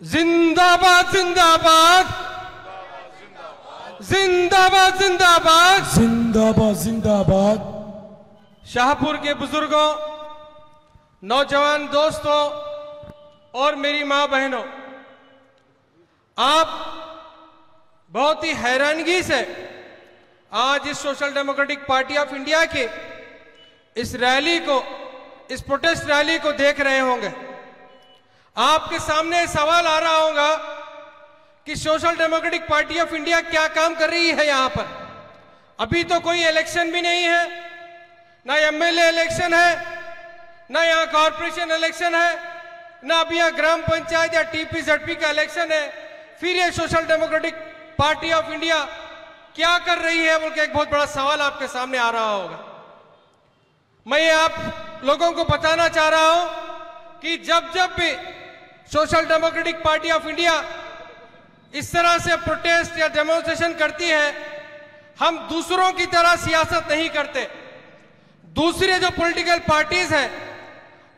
जिंदाबाद जिंदाबाद जिंदाबाद जिंदाबाद जिंदाबाद जिंदाबाद। शाहपुर के बुजुर्गों, नौजवान दोस्तों और मेरी मां बहनों, आप बहुत ही हैरानगी से आज इस social democratic party of India के इस रैली को, इस प्रोटेस्ट रैली को देख रहे होंगे। आपके सामने सवाल आ रहा होगा कि social democratic party of India क्या काम कर रही है यहां पर। अभी तो कोई इलेक्शन भी नहीं है, ना एमएलए इलेक्शन है, ना यहां कॉर्पोरेशन इलेक्शन है, ना अभी यहां ग्राम पंचायत या टीपी-जेडपी का इलेक्शन है। फिर ये social democratic party of India क्या कर रही है बोल के एक बहुत बड़ा सवाल आपके सामने आ रहा होगा। मैं ये आप लोगों को बताना चाह रहा हूं कि जब जब भी social democratic party of India इस तरह से प्रोटेस्ट या डेमोन्स्ट्रेशन करती है, हम दूसरों की तरह सियासत नहीं करते। दूसरे जो पॉलिटिकल पार्टीज हैं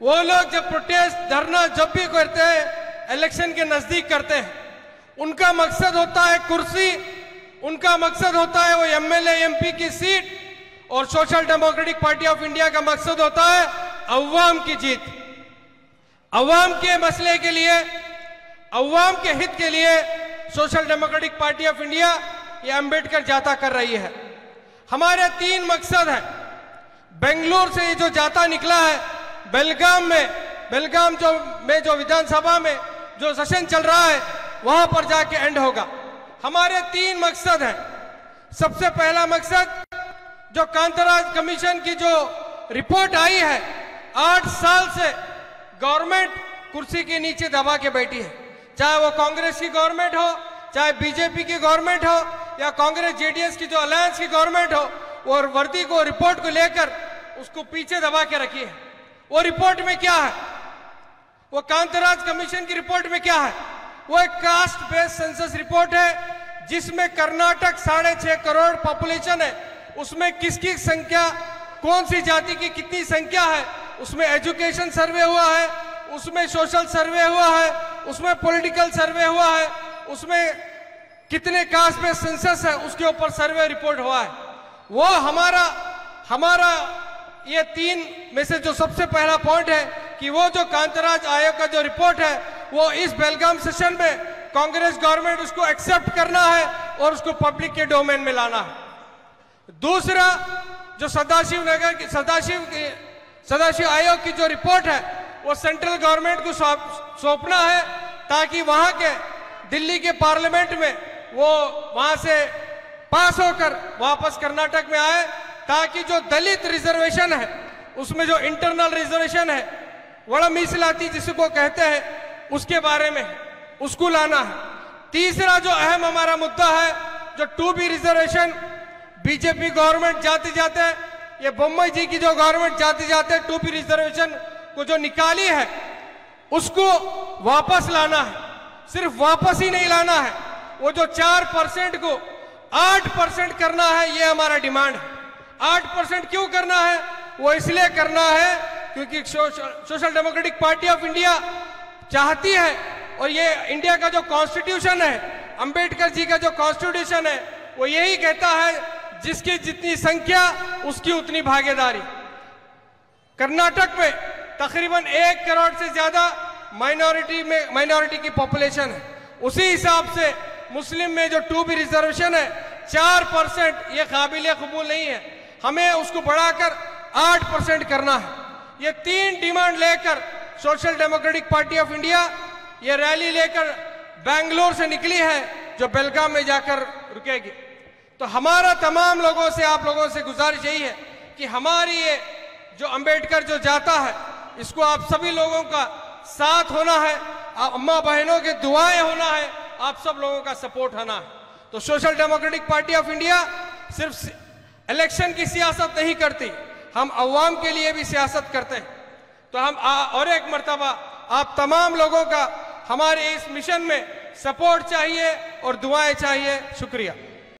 वो लोग जब प्रोटेस्ट धरना जब भी करते हैं, इलेक्शन के नजदीक करते हैं, उनका मकसद होता है कुर्सी, उनका मकसद होता है वो एमएलए एमपी की सीट, और social democratic party of India का मकसद होता है अवाम की जीत। अवाम के मसले के लिए, अवाम के हित के लिए social democratic party of India ये अंबेडकर जाता कर रही है। हमारे 3 मकसद हैं। बेंगलुरु से ये जो जाता निकला है, बेलगाम जो विधानसभा में जो सेशन चल रहा है वहां पर जाके एंड होगा। हमारे 3 मकसद हैं। सबसे पहला मकसद, जो कांताराज कमीशन की जो रिपोर्ट आई है, 8 साल से गवर्नमेंट कुर्सी के नीचे दबा के बैठी है, चाहे वो कांग्रेस की गवर्नमेंट हो, चाहे बीजेपी की गवर्नमेंट हो, या कांग्रेस जेडीएस की जो अलायंस की गवर्नमेंट हो, और वर्दी को, रिपोर्ट को लेकर उसको पीछे दबा के रखी है। वो रिपोर्ट में क्या है? वो कांताराज कमीशन की रिपोर्ट में क्या है? वो एक कास्ट बेस्ड सेंसस रिपोर्ट है जिसमें कर्नाटक 6.5 करोड़ पॉपुलेशन है, उसमें किसकी संख्या, कौन सी जाति की कितनी संख्या है, उसमें एजुकेशन सर्वे हुआ है, उसमें सोशल सर्वे हुआ है, उसमें पॉलिटिकल सर्वे हुआ है, उसमें कितने कास्ट बेस्ड सेंसस है उसके ऊपर सर्वे रिपोर्ट हुआ है। वो हमारा ये 3 में से जो सबसे पहला पॉइंट है कि वो जो कांताराज आयोग का जो रिपोर्ट है वो इस बेलगाम सेशन में कांग्रेस गवर्नमेंट उसको एक्सेप्ट करना है और उसको पब्लिक के डोमेन में लाना है। दूसरा, जो सदाशिव आयोग की जो रिपोर्ट है वो सेंट्रल गवर्नमेंट को सौंपना है, ताकि वहां के दिल्ली के पार्लियामेंट में वो वहां से पास होकर वापस कर्नाटक में आए, ताकि जो दलित रिजर्वेशन है उसमें जो इंटरनल रिजर्वेशन है, वड़ा मीसलाती जिसको कहते हैं, उसके बारे में उसको लाना है। तीसरा जो अहम हमारा मुद्दा है, जो 2B रिजर्वेशन बीजेपी गवर्नमेंट जाते जाते, ये बम्बई जी की जो गवर्नमेंट जाते जाते 2B रिजर्वेशन को जो निकाली है उसको वापस लाना है। सिर्फ वापस ही नहीं लाना है, वो जो 4% को 8% करना है, ये हमारा डिमांड है। 8% क्यों करना है? वो इसलिए करना है क्योंकि social democratic party of India चाहती है, और ये इंडिया का जो कॉन्स्टिट्यूशन है, अंबेडकर जी का जो कॉन्स्टिट्यूशन है, वो यही कहता है जिसकी जितनी संख्या उसकी उतनी भागीदारी। कर्नाटक में तकरीबन 1 करोड़ से ज्यादा माइनॉरिटी की पॉपुलेशन है, उसी हिसाब से मुस्लिम में जो 2B रिजर्वेशन है 4%, ये काबिल कबूल नहीं है, हमें उसको बढ़ाकर 8% करना है। ये 3 डिमांड लेकर social democratic party of India ये रैली लेकर बेंगलुरु से निकली है, जो बेलगाम में जाकर रुकेगी। तो हमारा तमाम लोगों से, आप लोगों से गुजारिश यही है कि हमारी ये जो अंबेडकर जो जाता है, इसको आप सभी लोगों का साथ होना है, अम्मा बहनों के दुआएं होना है, आप सब लोगों का सपोर्ट होना है। तो social democratic party of India सिर्फ इलेक्शन की सियासत नहीं करती, हम अवाम के लिए भी सियासत करते हैं। तो हम और एक मर्तबा आप तमाम लोगों का हमारे इस मिशन में सपोर्ट चाहिए और दुआएं चाहिए। शुक्रिया।